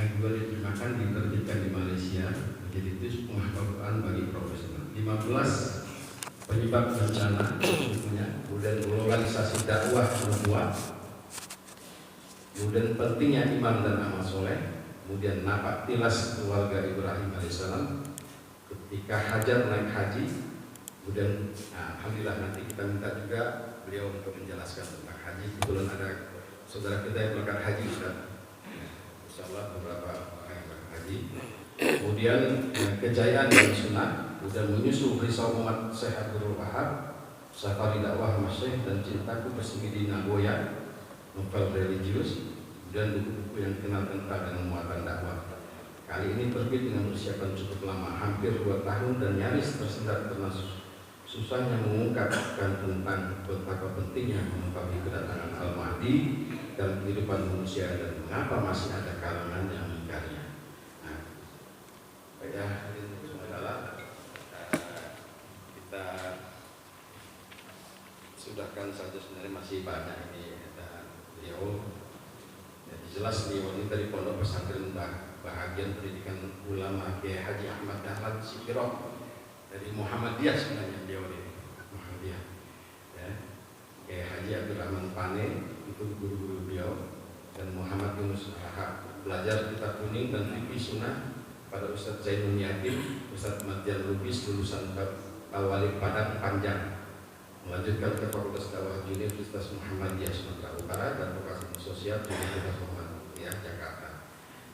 yang juga diterjemahkan diterbitkan di Malaysia menjadi tes penghafal Quran bagi profesional. 15 penyebab bencana bukunya, kemudian globalisasi dakwah nubuah, kemudian pentingnya iman dan amal soleh, kemudian napak tilas keluarga Ibrahim alaihissalam ketika Hajar naik haji, kemudian alhamdulillah nanti kita minta juga beliau untuk menjelaskan tentang haji. Kebetulan ada saudara kita yang berangkat haji, Ustaz. Insyaallah beberapa orang yang berangkat haji. Kemudian kejayaan dan sunnah, kemudian menyusul risau umat Syekh Abdul Wahab, Safari dakwah Masyaikh dan cintaku bersemi di Nagoya, novel religius, dan buku-buku yang dikenal tentang dan muatan dakwah. Kali ini terbit dengan persiapan cukup lama, hampir 2 tahun dan nyaris tersendat karena susahnya mengungkapkan tentang betapa pentingnya mengungkapi kedatangan Al-Mahdi dalam kehidupan manusia dan mengapa masih ada kalangan yang mengingkarinya. Baik ya, semoga kita sudahkan saja, sebenarnya masih banyak ini dan beliau. Jadi jelas beliau ini dari Pondok Pesantren Bahagian Pendidikan Ulama Kiai Haji Ahmad Dahlan Sikirot dari Muhammadiyah, sebenarnya beliau ini Muhammadiyah. Ya. Kiai Haji Abdurrahman Pane itu guru-guru beliau, dan Muhammad Yunus Rahab belajar kitab kuning dan fikih sunnah pada Ustadz Zainul Yatim, Ustadz Madian Lubis lulusan Al-Wali Padang Panjang, melanjutkan ke Fakultas Dakwah Universitas Muhammadiyah Sumatera Utara dan Vokasi Sosial Universitas Muhammadiyah Jakarta.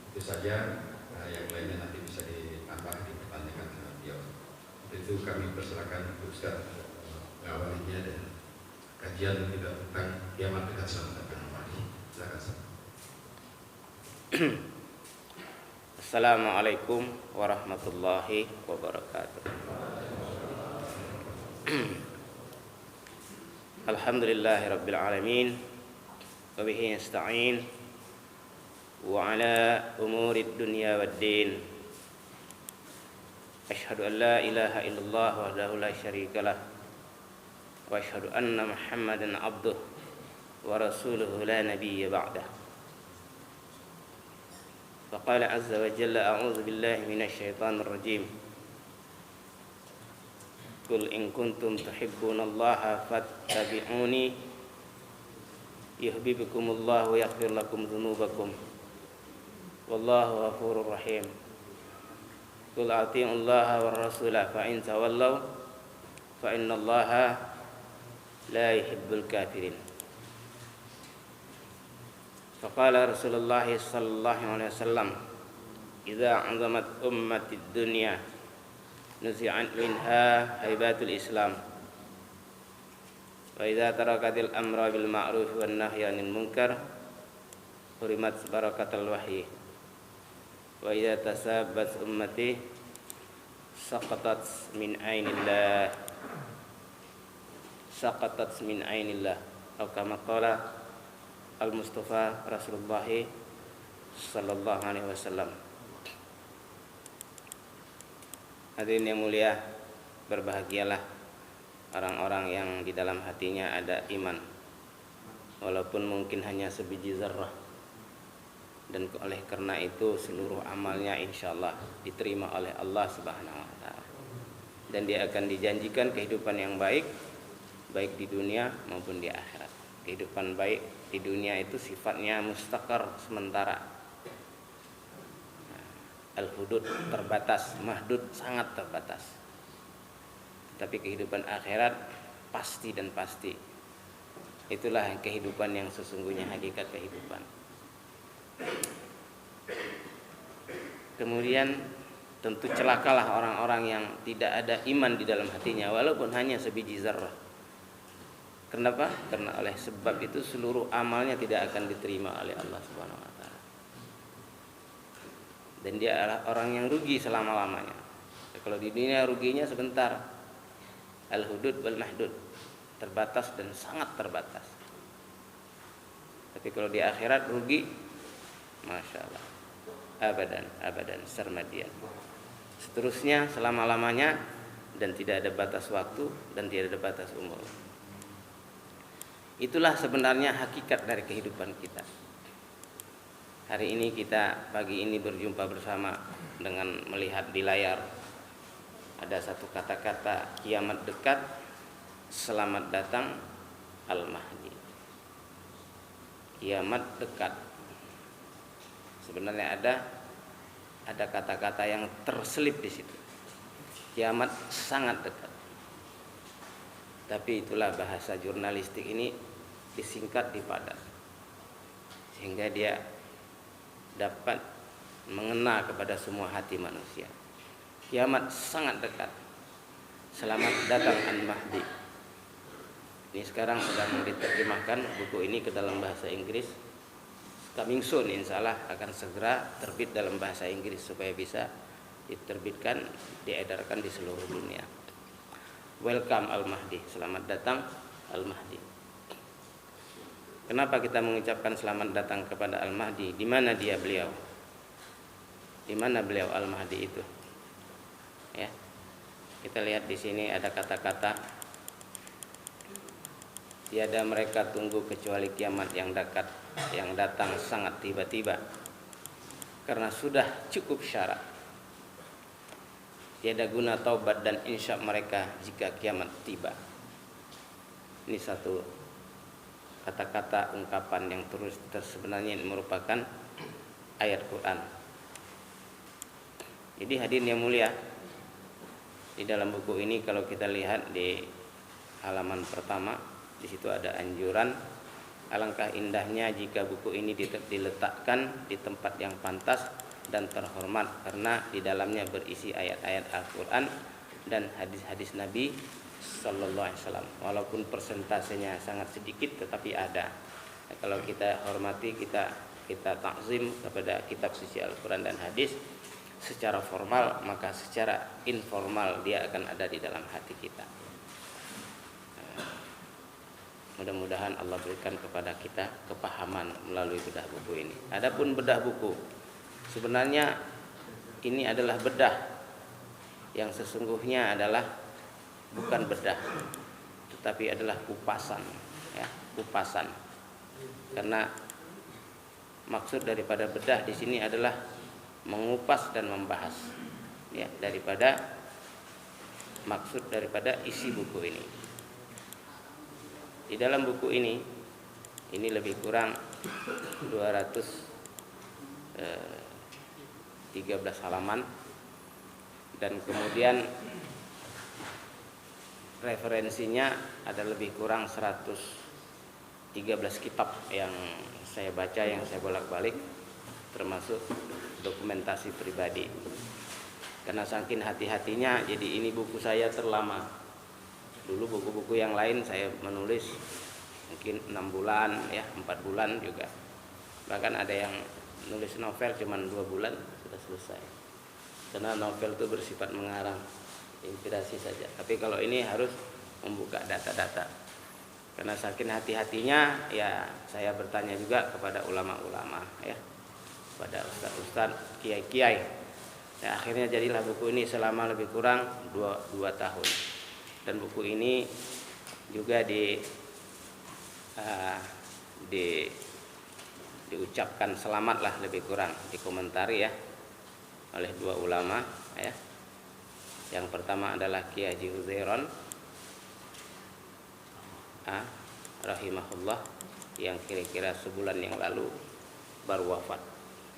Itu saja, yang lainnya nanti bisa ditambah dipertanyakan dengan beliau. Itu kami persilakan Ustaz mengawalinya dan kajian kita tentang kiamat dekat selamat datang kembali. Silakan. Assalamualaikum warahmatullahi wabarakatuh. Alhamdulillahirabbil alamin wa bihi nasta'in wa ala umurid dunya waddin. Asyhadu an la ilaha illallah wahdahu la syarikalah wa asyhadu anna Muhammadan abduhu wa rasuluhu la nabiyya ba'dah. Faqala azza wa jalla a'udzu billahi minasy syaithanir rajim. Qul in kuntum tuhibbunallaha fattabi'uni yuhibbukumullahu wa yaghfir lakum dzunubakum wallahu ghafurur rahim. Qul atii'ullaha war rasula fa in tawallaw fa innallaha la yuhibbul kafirin. Faqala Rasulullah sallallahu alaihi wasallam, idza 'azamat ummatid dunya nuzi'at minha haibatul Islam wa idza tarakatil amra bil ma'ruf wan nahyi 'anil munkar hurimat barakatul wahyi wa idza tasabbat ummati saqatat min ainillah atau kama qala Al-Mustafa Rasulullah sallallahu alaihi wasallam. Hadirin yang mulia, berbahagialah orang-orang yang di dalam hatinya ada iman, walaupun mungkin hanya sebiji zarrah, dan oleh karena itu seluruh amalnya insyaallah diterima oleh Allah Subhanahu wa taala, dan dia akan dijanjikan kehidupan yang baik di dunia maupun di akhirat. Kehidupan baik di dunia itu sifatnya mustaqar, sementara. Al-hudud terbatas, mahdud sangat terbatas. Tapi kehidupan akhirat pasti dan pasti. Itulah kehidupan yang sesungguhnya, hakikat kehidupan. Kemudian tentu celakalah orang-orang yang tidak ada iman di dalam hatinya, walaupun hanya sebiji zarrah. Kenapa? Karena oleh sebab itu seluruh amalnya tidak akan diterima oleh Allah Subhanahu wa taala. Dan dia adalah orang yang rugi selama-lamanya. Kalau di dunia ruginya sebentar. Al-hudud wal mahdud, terbatas dan sangat terbatas. Tapi kalau di akhirat rugi, masya Allah, abadan sarmadian. Seterusnya selama-lamanya, dan tidak ada batas waktu dan tidak ada batas umur. Itulah sebenarnya hakikat dari kehidupan kita. Hari ini kita pagi ini berjumpa bersama dengan melihat di layar ada satu kata-kata, kiamat dekat, selamat datang Al-Mahdi. Kiamat dekat. Sebenarnya ada kata-kata yang terselip di situ. Kiamat sangat dekat. Tapi itulah bahasa jurnalistik ini disingkat, dipadat, sehingga dia dapat mengena kepada semua hati manusia. Kiamat sangat dekat. Selamat datang Al-Mahdi. Ini sekarang sedang diterjemahkan buku ini ke dalam bahasa Inggris. Coming soon, insya Allah akan segera terbit dalam bahasa Inggris supaya bisa diterbitkan, diedarkan di seluruh dunia. Welcome Al-Mahdi, selamat datang Al-Mahdi. Kenapa kita mengucapkan selamat datang kepada Al-Mahdi? Di mana dia beliau? Di mana beliau Al-Mahdi itu? Ya. Kita lihat di sini ada kata-kata, tiada mereka tunggu kecuali kiamat yang datang sangat tiba-tiba, karena sudah cukup syarat. Tiada guna taubat dan insya mereka jika kiamat tiba. Ini satu kata-kata ungkapan yang terus sebenarnya merupakan ayat Quran. Jadi hadirin yang mulia, di dalam buku ini kalau kita lihat di halaman pertama, di situ ada anjuran, alangkah indahnya jika buku ini diletakkan di tempat yang pantas dan terhormat, karena di dalamnya berisi ayat-ayat Al-Quran dan hadis-hadis Nabi Sallallahu Alaihi Wasallam. Walaupun persentasenya sangat sedikit, tetapi ada. Nah, kalau kita hormati, kita takzim kepada kitab suci Al-Quran dan hadis secara formal, maka secara informal dia akan ada di dalam hati kita. Mudah-mudahan Allah berikan kepada kita kepahaman melalui bedah buku ini. Adapun bedah buku, sebenarnya ini adalah bedah yang sesungguhnya adalah bukan bedah, tetapi adalah kupasan, ya, kupasan. Karena maksud daripada bedah di sini adalah mengupas dan membahas, ya, daripada maksud daripada isi buku ini. Di dalam buku ini lebih kurang 213 halaman, dan kemudian referensinya ada lebih kurang 113 kitab yang saya baca, yang saya bolak-balik, termasuk dokumentasi pribadi. Karena saking hati-hatinya, jadi ini buku saya terlama. Dulu buku-buku yang lain saya menulis mungkin 6 bulan, ya, 4 bulan juga. Bahkan ada yang nulis novel cuma 2 bulan sudah selesai. Karena novel itu bersifat mengarang, inspirasi saja. Tapi kalau ini harus membuka data-data. Karena saking hati-hatinya, ya saya bertanya juga kepada ulama-ulama, ya, pada ustaz-ustaz, kiai-kiai. Ya, akhirnya jadilah buku ini selama lebih kurang 2 tahun. Dan buku ini juga diucapkan selamat lah lebih kurang, dikomentari ya oleh 2 ulama, ya. Yang pertama adalah Kiai Haji Huzairon rahimahullah, yang kira-kira sebulan yang lalu baru wafat.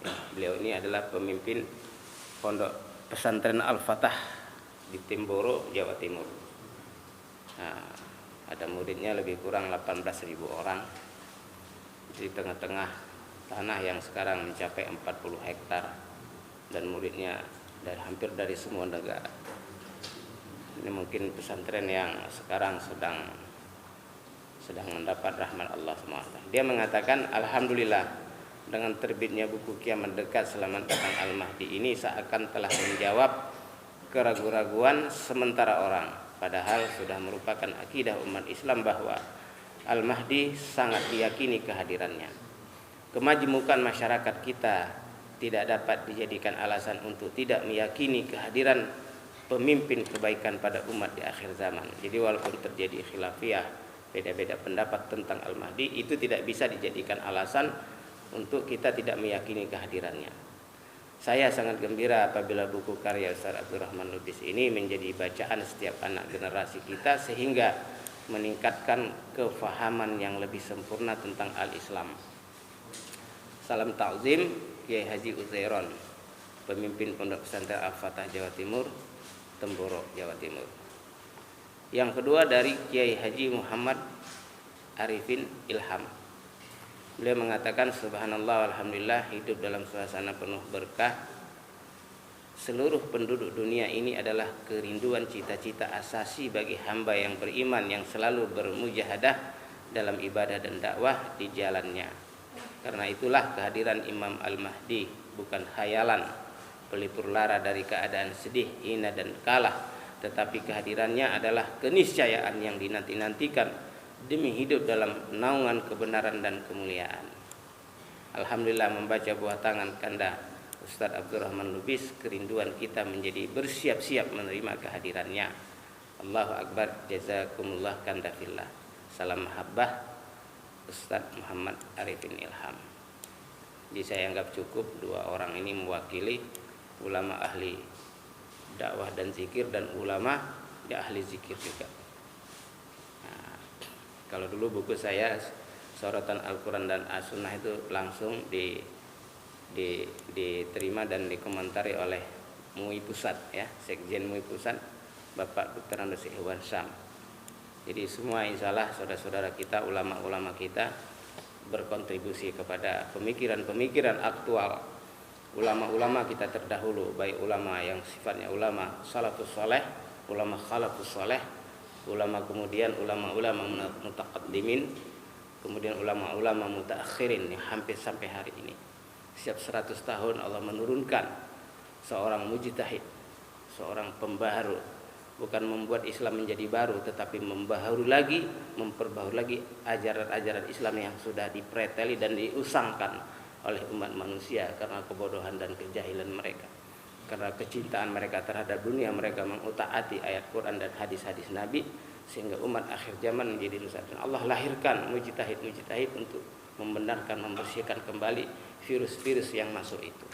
Ya, beliau ini adalah pemimpin pondok pesantren Al-Fatah di Timboro, Jawa Timur. Nah, ada muridnya lebih kurang 18.000 orang di tengah-tengah tanah yang sekarang mencapai 40 hektar, dan muridnya hampir dari semua negara. Ini mungkin pesantren yang sekarang sedang mendapat rahmat Allah SWT. Dia mengatakan, alhamdulillah, dengan terbitnya buku Kiamat Dekat Selamat Datang Al-Mahdi ini seakan telah menjawab keraguan-raguan sementara orang, padahal sudah merupakan akidah umat Islam bahwa Al-Mahdi sangat diyakini kehadirannya. Kemajemukan masyarakat kita tidak dapat dijadikan alasan untuk tidak meyakini kehadiran pemimpin kebaikan pada umat di akhir zaman. Jadi walaupun terjadi khilafiyah, beda-beda pendapat tentang Al-Mahdi, itu tidak bisa dijadikan alasan untuk kita tidak meyakini kehadirannya. Saya sangat gembira apabila buku karya Ustaz Abdurrahman Lubis ini menjadi bacaan setiap anak generasi kita, sehingga meningkatkan kefahaman yang lebih sempurna tentang al-Islam. Salam ta'zim, Kiai Haji Uzairon, pemimpin Pondok Pesantren Al-Fatah Jawa Timur, Temboro, Jawa Timur. Yang kedua dari Kiai Haji Muhammad Arifin Ilham. Beliau mengatakan, subhanallah alhamdulillah, hidup dalam suasana penuh berkah. Seluruh penduduk dunia ini adalah kerinduan cita-cita asasi bagi hamba yang beriman, yang selalu bermujahadah dalam ibadah dan dakwah di jalannya. Karena itulah kehadiran Imam Al-Mahdi bukan khayalan, pelipur lara dari keadaan sedih, hina dan kalah, tetapi kehadirannya adalah keniscayaan yang dinanti-nantikan demi hidup dalam naungan kebenaran dan kemuliaan. Alhamdulillah, membaca buah tangan Kanda Ustaz Abdurrahman Lubis, kerinduan kita menjadi bersiap-siap menerima kehadirannya. Allahu Akbar, jazakumullah Kanda fillah. Salam mahabbah, Ustaz Muhammad Arifin Ilham. Jadi saya anggap cukup dua orang ini mewakili ulama ahli dakwah dan zikir, dan ulama ya ahli zikir juga. Kalau dulu buku saya Sorotan Al-Quran dan As-Sunnah itu langsung diterima dan dikomentari oleh MUI Pusat, ya, Sekjen MUI Pusat, Bapak Dr. Andes Iwan Sam. Jadi semua insyaallah saudara-saudara kita, ulama-ulama kita berkontribusi kepada pemikiran-pemikiran aktual ulama-ulama kita terdahulu, baik ulama yang sifatnya ulama salafus saleh, ulama khalafus saleh, ulama kemudian ulama-ulama mutaqaddimin, kemudian ulama-ulama mutaakhirin yang hampir sampai hari ini. Setiap 100 tahun Allah menurunkan seorang mujtahid, seorang pembaharu, bukan membuat Islam menjadi baru, tetapi memperbaharui lagi ajaran-ajaran Islam yang sudah dipreteli dan diusangkan oleh umat manusia karena kebodohan dan kejahilan mereka. Karena kecintaan mereka terhadap dunia, mereka mengutaati ayat Quran dan hadis-hadis Nabi, sehingga umat akhir zaman menjadi rusak. Dan Allah lahirkan mujtahid-mujtahid untuk membenarkan, membersihkan kembali virus-virus yang masuk itu.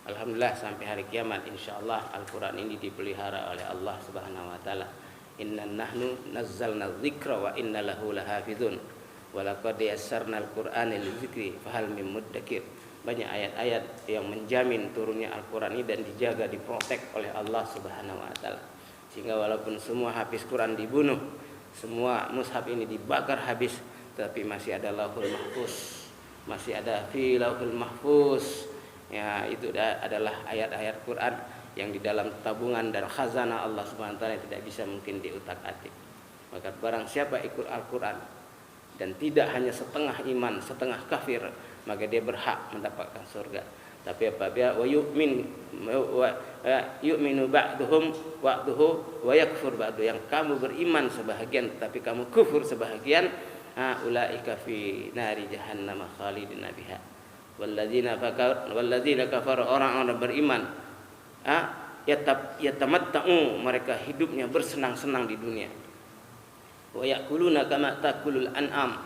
Alhamdulillah sampai hari kiamat insyaallah Al-Quran ini dipelihara oleh Allah Subhanahu wa taala. Inna nahnu nazzalna dzikra wa inna lahu lahafizun wa laqad yassarna al-Qur'ana lidzikri fahal mim muddakir. Banyak ayat-ayat yang menjamin turunnya Al-Quran ini dan dijaga, diprotek oleh Allah Subhanahu wa taala. Sehingga walaupun semua hafiz Quran dibunuh, semua mushaf ini dibakar habis, tapi masih ada Lauhul Mahfuz, masih ada fi Lauhul Mahfuz. Ya, itu adalah ayat-ayat Quran yang di dalam tabungan dan khazanah Allah Subhanahu wa taala tidak bisa mungkin diutak-atik. Maka barang siapa ikut Al-Quran dan tidak hanya setengah iman, setengah kafir, maka dia berhak mendapatkan surga. Tapi apabila yu'minu ba'duhum wa'duhu wa yakfur ba'du, yang kamu beriman sebahagian tapi kamu kufur sebahagian, ulaika fi nari jahannam khalidina biha. Walladzina kafaru, orang-orang beriman, yatamatta'u, mereka hidupnya bersenang-senang di dunia. Wa yakuluna kama takulul an'am,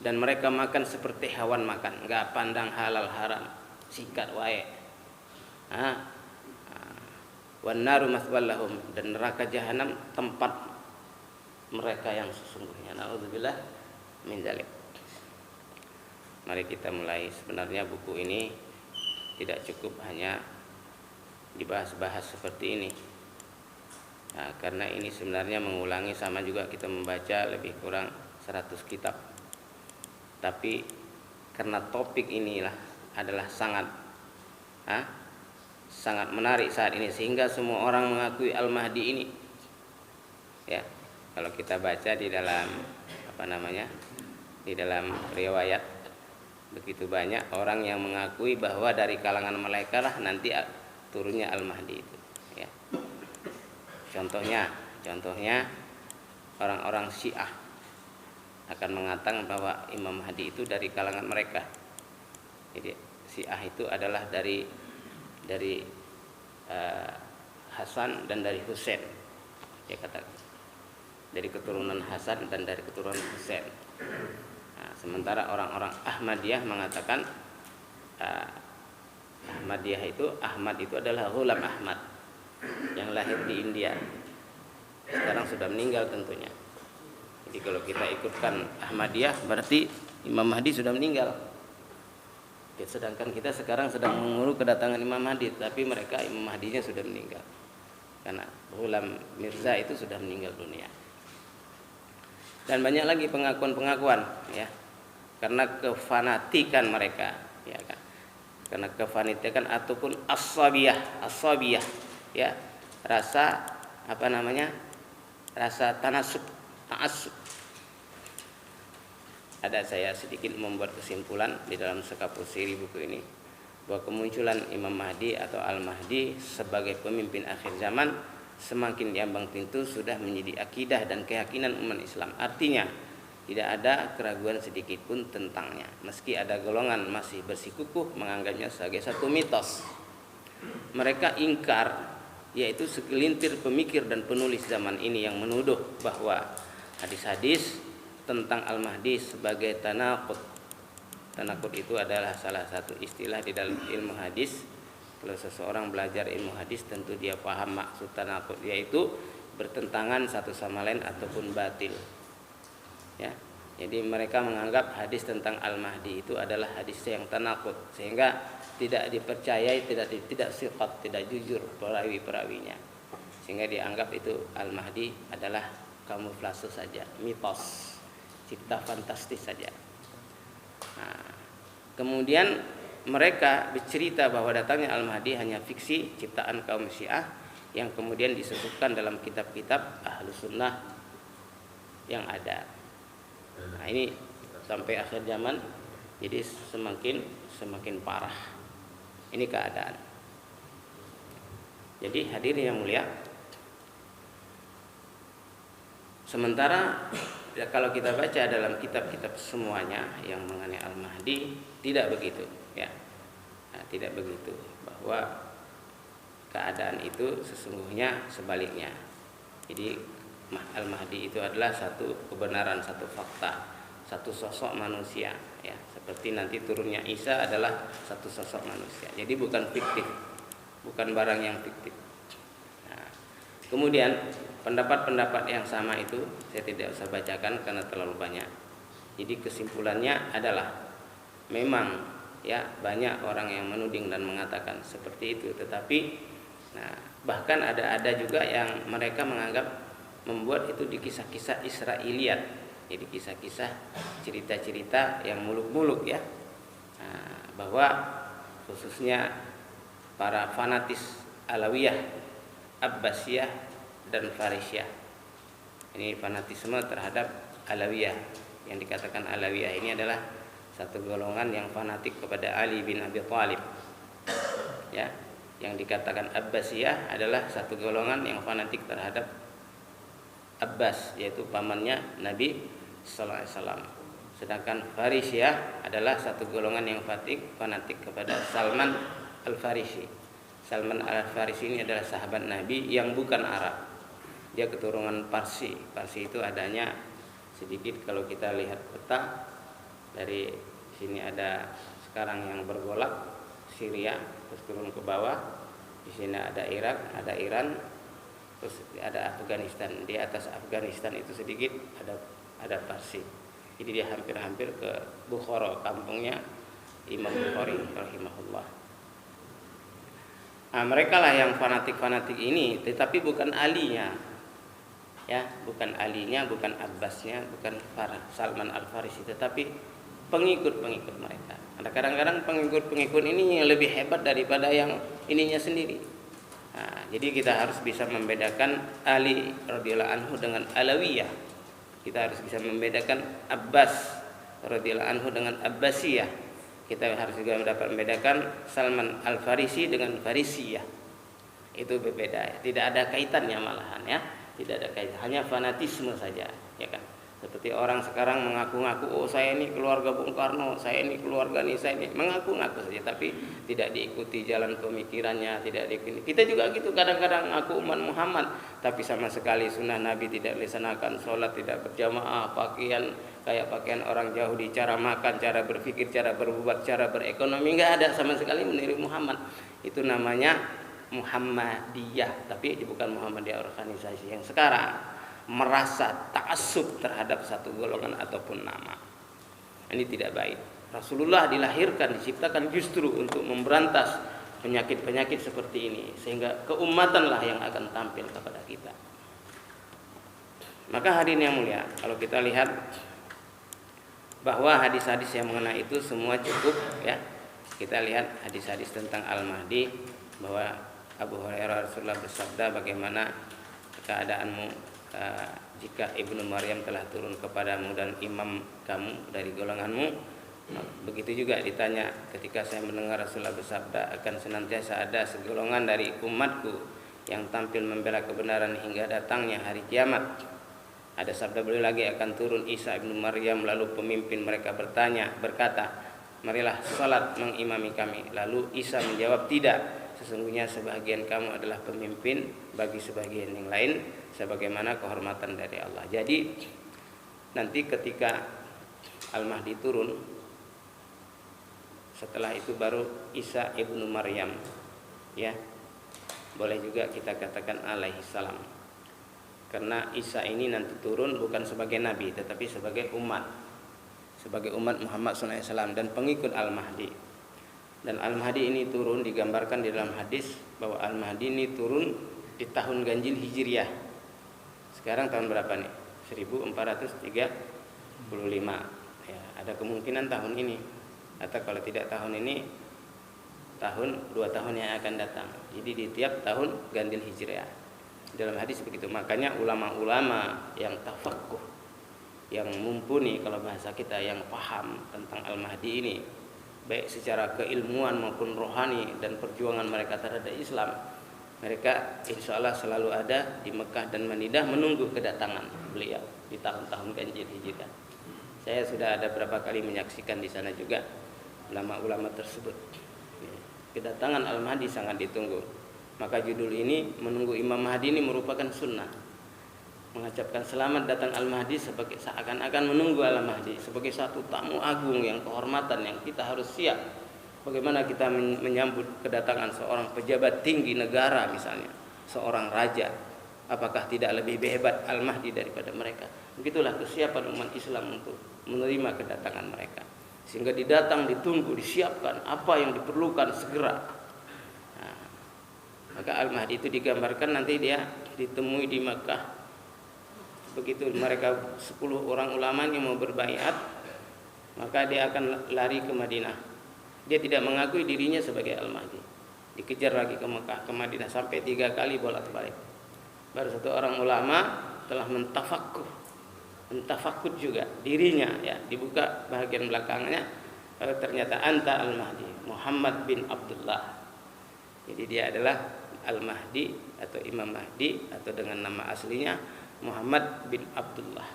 dan mereka makan seperti hewan makan, enggak pandang halal haram, sikat wae. Wan naru maswal lahum, dan neraka jahanam tempat mereka yang sesungguhnya. Nauzubillah min dzalik. Mari kita mulai. Sebenarnya buku ini tidak cukup hanya dibahas-bahas seperti ini. Nah, karena ini sebenarnya mengulangi, sama juga kita membaca lebih kurang 100 kitab. Tapi karena topik inilah adalah sangat menarik saat ini, sehingga semua orang mengakui Al-Mahdi ini. Ya, kalau kita baca di dalam di dalam riwayat, begitu banyak orang yang mengakui bahwa dari kalangan malaikat lah nanti turunnya Al-Mahdi itu. Ya. Contohnya orang-orang Syiah akan mengatakan bahwa Imam Mahdi itu dari kalangan mereka. Jadi Syiah itu adalah dari Hasan dan dari Husain. Dia katakan dari keturunan Hasan dan dari keturunan Husain. Nah, sementara orang-orang Ahmadiyah mengatakan Ahmadiyah itu, Ahmad itu adalah Ghulam Ahmad yang lahir di India. Sekarang sudah meninggal tentunya. Jadi kalau kita ikutkan Ahmadiyah berarti Imam Mahdi sudah meninggal. Sedangkan kita sekarang sedang mengurus kedatangan Imam Mahdi, tapi mereka Imam Mahdinya sudah meninggal. Karena Ghulam Mirza itu sudah meninggal dunia. Dan banyak lagi pengakuan-pengakuan ya. Karena kefanatikan mereka, ya kan. Karena kefanatikan ataupun as-sabiyah ya, rasa apa namanya? Rasa ta'assub. Ada saya sedikit membuat kesimpulan di dalam sekapur siri buku ini bahwa kemunculan Imam Mahdi atau Al-Mahdi sebagai pemimpin akhir zaman semakin diambang pintu sudah menjadi akidah dan keyakinan umat Islam. Artinya tidak ada keraguan sedikit pun tentangnya. Meski ada golongan masih bersikukuh menganggapnya sebagai satu mitos. Mereka ingkar, yaitu segelintir pemikir dan penulis zaman ini yang menuduh bahwa hadis-hadis tentang Al-Mahdi sebagai tanaqud. Tanaqud itu adalah salah satu istilah di dalam ilmu hadis. Kalau seseorang belajar ilmu hadis tentu dia paham maksud tanaqud, yaitu bertentangan satu sama lain ataupun batil. Ya. Jadi mereka menganggap hadis tentang Al-Mahdi itu adalah hadis yang tanaqud, sehingga tidak dipercayai, tidak siqat, tidak jujur perawi-perawinya. Sehingga dianggap itu Al-Mahdi adalah kamuflase saja, mitos, cipta fantastis saja. Nah, kemudian mereka bercerita bahwa datangnya Al-Mahdi hanya fiksi ciptaan kaum Syiah yang kemudian disebutkan dalam kitab-kitab Ahlus Sunnah yang ada. Nah, ini sampai akhir zaman jadi semakin parah. Ini keadaan. Jadi hadirin yang mulia, sementara ya, kalau kita baca dalam kitab-kitab semuanya yang mengenai Al-Mahdi tidak begitu, ya, nah, tidak begitu, bahwa keadaan itu sesungguhnya sebaliknya. Jadi Al-Mahdi itu adalah satu kebenaran, satu fakta, satu sosok manusia, ya, seperti nanti turunnya Isa adalah satu sosok manusia. Jadi bukan fiktif, bukan barang yang fiktif. Nah, kemudian pendapat-pendapat yang sama itu saya tidak usah bacakan karena terlalu banyak. Jadi kesimpulannya adalah memang ya banyak orang yang menuding dan mengatakan seperti itu, tetapi nah, bahkan ada juga yang mereka menganggap membuat itu di kisah-kisah Israiliyat. Jadi kisah-kisah, cerita-cerita yang muluk-muluk ya, nah, bahwa khususnya para fanatis Alawiyah, Abbasiyah dan Farisiyah. Ini fanatisme terhadap Alawiyah. Yang dikatakan Alawiyah ini adalah satu golongan yang fanatik kepada Ali bin Abi Thalib. Ya, yang dikatakan Abbasiyah adalah satu golongan yang fanatik terhadap Abbas, yaitu pamannya Nabi sallallahu alaihi wasallam. Sedangkan Farisiyah adalah satu golongan yang fanatik kepada Salman Al-Farisi. Salman Al-Farisi ini adalah sahabat Nabi yang bukan Arab. Dia keturunan Parsi. Parsi itu adanya sedikit kalau kita lihat peta dari sini, ada sekarang yang bergolak Syria, terus turun ke bawah. Di sini ada Irak, ada Iran, terus ada Afghanistan. Di atas Afghanistan itu sedikit ada Parsi. Jadi dia hampir-hampir ke Bukhara, kampungnya Imam Bukhari rahimahullah. Nah, mereka lah yang fanatik-fanatik ini, tetapi bukan alinya. Ya, bukan alinya, bukan Abbasnya, bukan Salman Al-Farisi, tetapi pengikut-pengikut mereka. Ada kadang-kadang pengikut-pengikut ini yang lebih hebat daripada yang ininya sendiri. Nah, jadi kita harus bisa membedakan Ali radhiyallahu anhu dengan Alawiyah. Kita harus bisa membedakan Abbas radhiyallahu anhu dengan Abbasiyah. Kita harus juga dapat membedakan Salman Al-Farisi dengan Farisiyah. Itu berbeda, tidak ada kaitannya malahan ya. Tidak ada kaitan, hanya fanatisme saja, ya kan. Seperti orang sekarang mengaku-ngaku, oh saya ini keluarga Bung Karno, saya ini keluarga nih, saya ini mengaku-ngaku saja, tapi tidak diikuti jalan pemikirannya, tidak diikuti. Kita juga gitu, kadang-kadang aku umat Muhammad, tapi sama sekali sunnah Nabi tidak dilaksanakan, sholat tidak berjamaah, pakaian kayak pakaian orang Yahudi, cara makan, cara berpikir, cara berbuat, cara berekonomi, nggak ada sama sekali meniru Muhammad. Itu namanya Muhammadiyah, tapi bukan Muhammadiyah organisasi yang sekarang merasa ta'assub terhadap satu golongan ataupun nama. Ini tidak baik. Rasulullah dilahirkan, diciptakan justru untuk memberantas penyakit-penyakit seperti ini, sehingga keumatanlah yang akan tampil kepada kita. Maka hadirin yang mulia, kalau kita lihat bahwa hadis-hadis yang mengenai itu semua cukup ya. Kita lihat hadis-hadis tentang Al-Mahdi, bahwa Abu Hurairah Rasulullah bersabda, bagaimana keadaanmu jika Ibnu Maryam telah turun kepadamu dan imam kamu dari golonganmu. Begitu juga ditanya ketika saya mendengar Rasulullah bersabda, akan senantiasa ada segolongan dari umatku yang tampil membela kebenaran hingga datangnya hari kiamat. Ada sabda beliau lagi, akan turun Isa Ibnu Maryam, lalu pemimpin mereka berkata, marilah salat mengimami kami. Lalu Isa menjawab, tidak, sesungguhnya sebagian kamu adalah pemimpin bagi sebagian yang lain, sebagaimana kehormatan dari Allah. Jadi nanti ketika Al-Mahdi turun, setelah itu baru Isa Ibnu Maryam, ya, boleh juga kita katakan alaihi salam, karena Isa ini nanti turun bukan sebagai nabi, tetapi sebagai umat Muhammad SAW dan pengikut Al-Mahdi. Dan Al-Mahdi ini turun, digambarkan di dalam hadis bahwa Al-Mahdi ini turun di tahun ganjil Hijriah. Sekarang tahun berapa nih? 1435. Ya, ada kemungkinan tahun ini, atau kalau tidak tahun ini, tahun 2 tahun yang akan datang. Jadi di tiap tahun ganjil Hijriah. Dalam hadis begitu. Makanya ulama-ulama yang tafaqquh, yang mumpuni kalau bahasa kita, yang paham tentang Al-Mahdi ini, baik secara keilmuan maupun rohani dan perjuangan mereka terhadap Islam, mereka insya Allah selalu ada di Mekah dan Madinah menunggu kedatangan beliau di tahun-tahun ganjil Hijriah. Saya sudah ada berapa kali menyaksikan di sana juga ulama-ulama tersebut. Kedatangan Al-Mahdi sangat ditunggu. Maka judul ini, menunggu Imam Mahdi, ini merupakan sunnah. Mengucapkan selamat datang Al-Mahdi sebagai seakan-akan menunggu Al-Mahdi sebagai satu tamu agung yang kehormatan yang kita harus siap. Bagaimana kita menyambut kedatangan seorang pejabat tinggi negara misalnya, seorang raja, apakah tidak lebih hebat Al-Mahdi daripada mereka? Begitulah kesiapan umat Islam untuk menerima kedatangan mereka, sehingga didatang, ditunggu, disiapkan apa yang diperlukan segera. Nah, maka Al-Mahdi itu digambarkan nanti dia ditemui di Makkah. Begitu mereka 10 orang ulama yang mau berbaiat, maka dia akan lari ke Madinah. Dia tidak mengakui dirinya sebagai Al-Mahdi. Dikejar lagi ke Mekah, ke Madinah, sampai 3 kali bolak-balik. Baru satu orang ulama telah mentafakkur juga dirinya, ya, dibuka bagian belakangnya, ternyata anta Al-Mahdi, Muhammad bin Abdullah. Jadi dia adalah Al-Mahdi atau Imam Mahdi, atau dengan nama aslinya Muhammad bin Abdullah,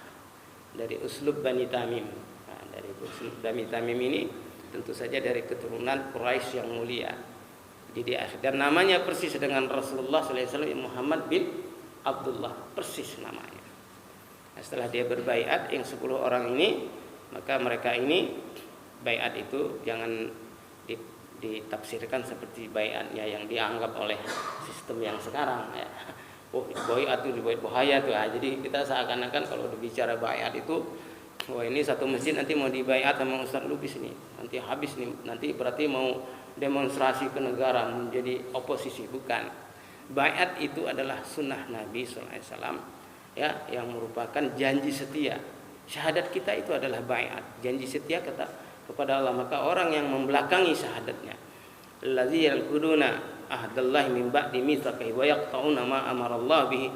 dari uslub Bani Tamim. Nah, dari uslub Bani Tamim ini tentu saja dari keturunan Quraisy yang mulia. Jadi dan namanya persis dengan Rasulullah SAW, Muhammad bin Abdullah, persis namanya. Nah, setelah dia berbaiat yang 10 orang ini, maka mereka ini baiat itu jangan ditafsirkan seperti baiatnya yang dianggap oleh sistem yang sekarang, ya. Oh, baiat itu dibuat bahaya tuh. Nah, jadi kita seakan-akan kalau berbicara baiat itu, wah ini satu masjid nanti mau dibaiat sama Ustaz Lubis nih, nanti habis nih, nanti berarti mau demonstrasi ke negara, menjadi oposisi. Bukan. Baiat itu adalah sunnah Nabi SAW, ya, yang merupakan janji setia. Syahadat kita itu adalah baiat, janji setia kepada Allah. Maka orang yang membelakangi syahadatnya, allazi yalquduna ahdallahi min ba'di mitsaqihi wa yaqta'una ma amara Allah bihi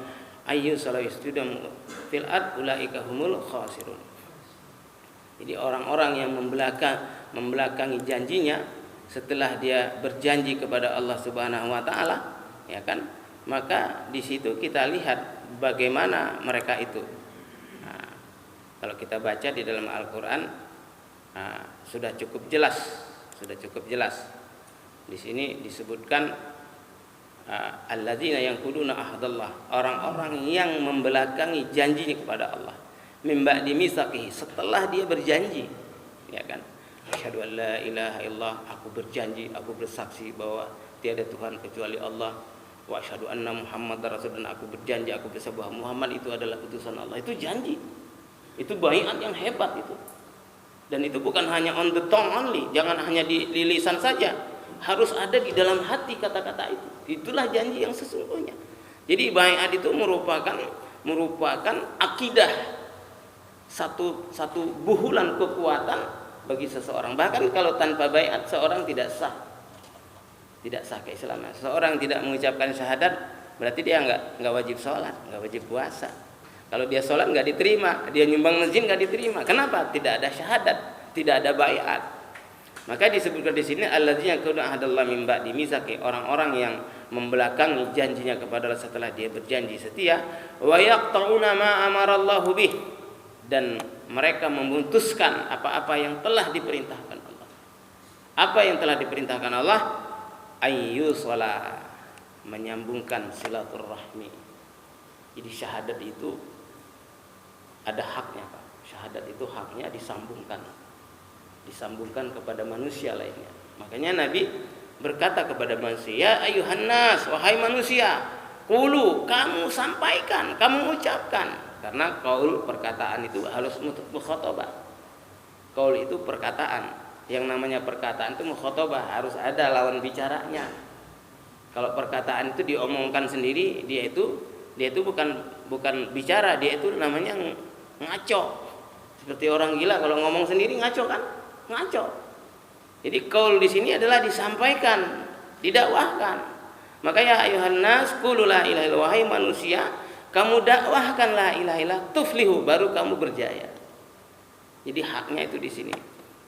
ayyu salayastudam fil ard ulaika humul khasirun. Jadi orang-orang yang membelakangi janjinya setelah dia berjanji kepada Allah Subhanahu wa taala, ya kan? Maka di situ kita lihat bagaimana mereka itu. Nah, Kalau kita baca di dalam Al-Qur'an sudah cukup jelas. Di sini disebutkan alladzina yanquduna ahdallah, orang-orang yang membelakangi janjinya kepada Allah. Min ba'di mitsaqihi, setelah dia berjanji, ya kan? Asyhadu an la ilaha illallah, aku berjanji, aku bersaksi bahwa tiada Tuhan kecuali Allah. Wa asyhadu anna Muhammadar rasul, dan aku berjanji, aku bersaksi bahwa Muhammad itu adalah utusan Allah. Itu janji. Itu baiat yang hebat itu. Dan itu bukan hanya on the tongue only, jangan hanya di lisan saja. Harus ada di dalam hati kata-kata itu. Itulah janji yang sesungguhnya. Jadi baiat itu merupakan akidah, satu buhulan kekuatan bagi seseorang. Bahkan kalau tanpa baiat seorang tidak sah keislaman. Seorang tidak mengucapkan syahadat, berarti dia nggak wajib sholat, nggak wajib puasa. Kalau dia sholat nggak diterima, dia nyumbang masjid nggak diterima. Kenapa? Tidak ada syahadat, tidak ada baiat. Maka disebutkan di sini alladzina yakunu ahdallahi min ba'di mitsaqi, orang-orang yang membelakangi janjinya kepada Allah setelah dia berjanji setia, wa yaqta'una ma amarallahu bih, dan mereka memutuskan apa-apa yang telah diperintahkan Allah. Apa yang telah diperintahkan Allah? Ayyusala, menyambungkan silaturahmi. Jadi syahadat itu ada haknya, Pak. Syahadat itu haknya disambungkan kepada manusia lainnya. Makanya Nabi berkata kepada manusia, ayuhan nas, wahai manusia, qulu, kamu sampaikan, kamu ucapkan. Karena qaul, perkataan itu harus mukhatabah. Qaul itu perkataan. Yang namanya perkataan itu mukhatabah, harus ada lawan bicaranya. Kalau perkataan itu diomongkan sendiri, dia itu bukan bicara, dia itu namanya ngaco. Seperti orang gila kalau ngomong sendiri ngaco kan? Ngaco. Jadi qaul di sini adalah disampaikan, didakwahkan. Makanya ayuhan nas qulu la ilaha illallah, wahai manusia, kamu dakwahkan la ilaha illallah tuflihu, baru kamu berjaya. Jadi haknya itu di sini.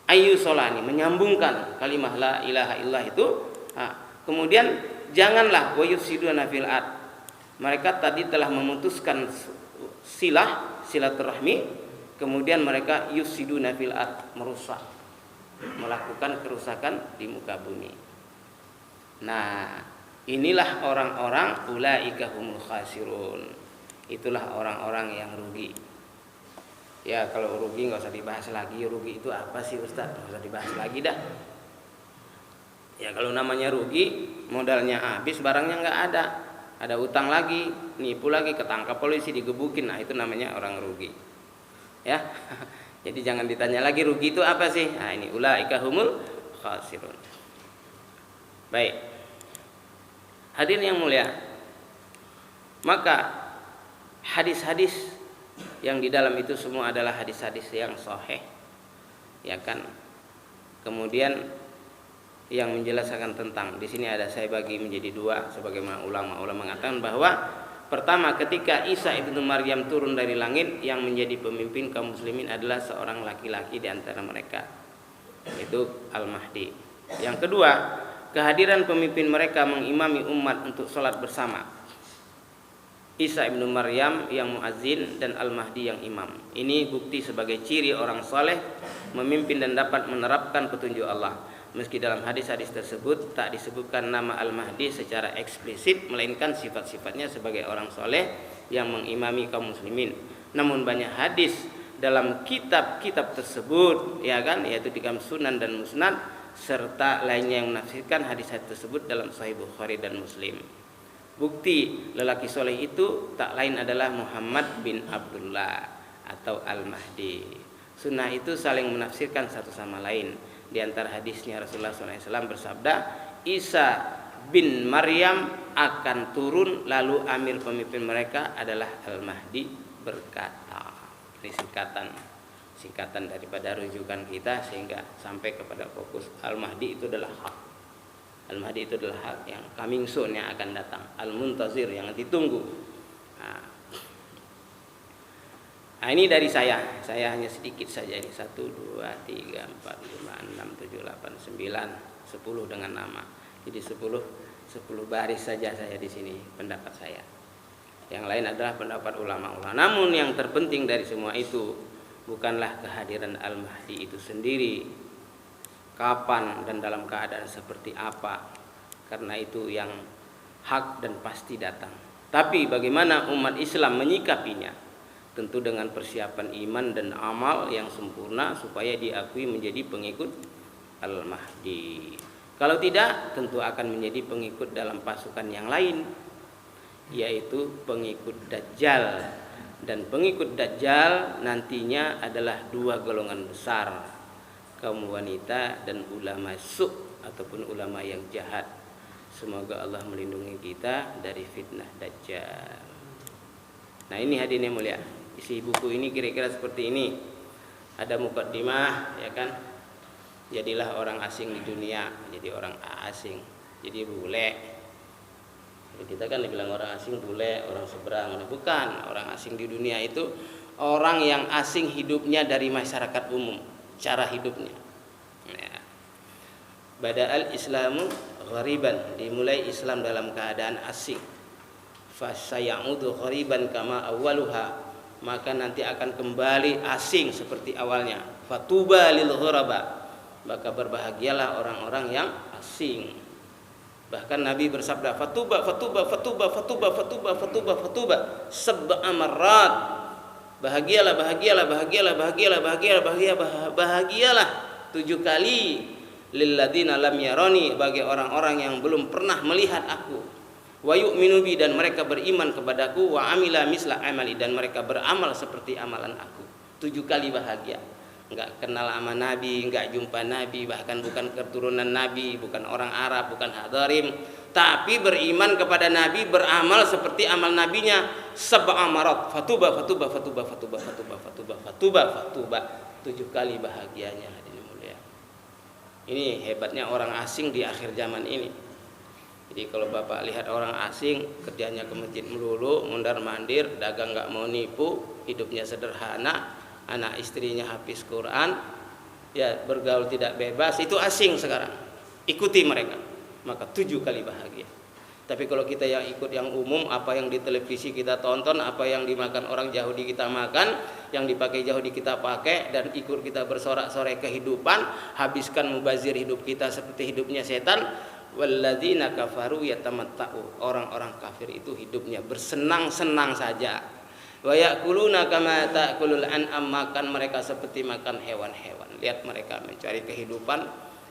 Ayyusolani, menyambungkan kalimat la ilaha illallah itu. Kemudian janganlah wa yufsiduna fil ard. Mereka tadi telah memutuskan silaturahmi, kemudian mereka yufsiduna fil ard, merusak, melakukan kerusakan di muka bumi. Nah, inilah orang-orang ulaika humul khasirun. Itulah orang-orang yang rugi. Ya, kalau rugi nggak usah dibahas lagi. Rugi itu apa sih, Ustaz? Nggak usah dibahas lagi dah. Ya, kalau namanya rugi, modalnya habis, barangnya nggak ada utang lagi, nipu lagi, ketangkap polisi, digebukin. Nah, itu namanya orang rugi. Ya. Jadi jangan ditanya lagi rugi itu apa sih? Nah, ini ulaika humul khasirun. Baik. Hadirin yang mulia. Maka hadis-hadis yang di dalam itu semua adalah hadis-hadis yang sahih, ya kan? Kemudian yang menjelaskan tentang, di sini ada saya bagi menjadi dua, sebagaimana ulama mengatakan bahwa pertama, ketika Isa ibnu Maryam turun dari langit, yang menjadi pemimpin kaum muslimin adalah seorang laki-laki di antara mereka, itu Al-Mahdi. Yang kedua, kehadiran pemimpin mereka mengimami umat untuk sholat bersama. Isa ibnu Maryam yang muazzin dan Al-Mahdi yang imam. Ini bukti sebagai ciri orang soleh memimpin dan dapat menerapkan petunjuk Allah. Meski dalam hadis-hadis tersebut tak disebutkan nama Al-Mahdi secara eksplisit, melainkan sifat-sifatnya sebagai orang soleh yang mengimami kaum muslimin. Namun banyak hadis dalam kitab-kitab tersebut, ya kan, yaitu di dalam Sunan dan Musnad serta lainnya yang menafsirkan hadis-hadis tersebut dalam Sahih Bukhari dan Muslim. Bukti lelaki soleh itu tak lain adalah Muhammad bin Abdullah atau Al-Mahdi. Sunnah itu saling menafsirkan satu sama lain. Di antara hadisnya Rasulullah SAW bersabda, Isa bin Maryam akan turun, lalu amir pemimpin mereka adalah Al-Mahdi berkata. Ini singkatan daripada rujukan kita sehingga sampai kepada fokus Al-Mahdi itu adalah hak. Al-Mahdi itu adalah hak yang coming soon, yang akan datang. Al-Muntazir, yang ditunggu. Nah, ini dari saya hanya sedikit saja ini. 1, 2, 3, 4, 5, 6, 7, 8, 9, 10 dengan nama. Jadi 10 baris saja saya di sini pendapat saya. Yang lain adalah pendapat ulama-ulama. Namun yang terpenting dari semua itu, bukanlah kehadiran Al-Mahdi itu sendiri, kapan dan dalam keadaan seperti apa, karena itu yang hak dan pasti datang. Tapi bagaimana umat Islam menyikapinya? Tentu dengan persiapan iman dan amal yang sempurna supaya diakui menjadi pengikut Al-Mahdi. Kalau tidak, tentu akan menjadi pengikut dalam pasukan yang lain, yaitu pengikut Dajjal. Dan pengikut Dajjal nantinya adalah dua golongan besar, kaum wanita dan ulama su' ataupun ulama yang jahat. Semoga Allah melindungi kita dari fitnah Dajjal. Nah, ini hadirin yang mulia, isi buku ini kira-kira seperti ini. Ada mukaddimah, ya kan? Jadilah orang asing di dunia, jadi orang asing, jadi bule. Kita kan dibilang orang asing bule, orang seberang. Bukan, orang asing di dunia itu orang yang asing hidupnya dari masyarakat umum, cara hidupnya. Ya. Bada'al Islamu ghariban, dimulai Islam dalam keadaan asing. Fasayaudu ghariban kama awwaluha, maka nanti akan kembali asing seperti awalnya. Fatuba lil ghuraba, maka berbahagialah orang-orang yang asing. Bahkan Nabi bersabda, fatuba fatuba fatuba fatuba fatuba fatuba fatuba sab'a marrat. Bahagialah, bahagialah, bahagialah, bahagialah, bahagialah, bahagialah, bahagialah 7 kali. Lilladzina lam yarani, bagi orang-orang yang belum pernah melihat aku. Wa yu'minu bi, dan mereka beriman kepadaku. Wa amila misla amali, dan mereka beramal seperti amalan aku. 7 kali bahagia. Enggak kenal sama Nabi, enggak jumpa Nabi, bahkan bukan keturunan Nabi, bukan orang Arab, bukan hadarim, tapi beriman kepada Nabi, beramal seperti amal nabinya. Sab'a marat, fatuba fatuba fatuba fatuba fatuba fatuba fatuba fatuba, 7 kali bahagianya, hadirin mulia. Ini hebatnya orang asing di akhir zaman ini. Jadi kalau Bapak lihat orang asing kerjanya ke masjid melulu, mondar-mandir, dagang enggak mau nipu, hidupnya sederhana, anak istrinya hafiz Quran, ya bergaul tidak bebas, itu asing sekarang. Ikuti mereka, maka 7 kali bahagia. Tapi kalau kita yang ikut yang umum, apa yang di televisi kita tonton, apa yang dimakan orang Yahudi kita makan, yang dipakai Yahudi kita pakai, dan ikut kita bersorak-sorai kehidupan, habiskan mubazir hidup kita seperti hidupnya setan. Walladzina kafaru yatamatta'u, orang-orang kafir itu hidupnya bersenang-senang saja. Wa ya'kuluna kama ta'kulul an'am, makan mereka seperti makan hewan-hewan. Lihat mereka mencari kehidupan,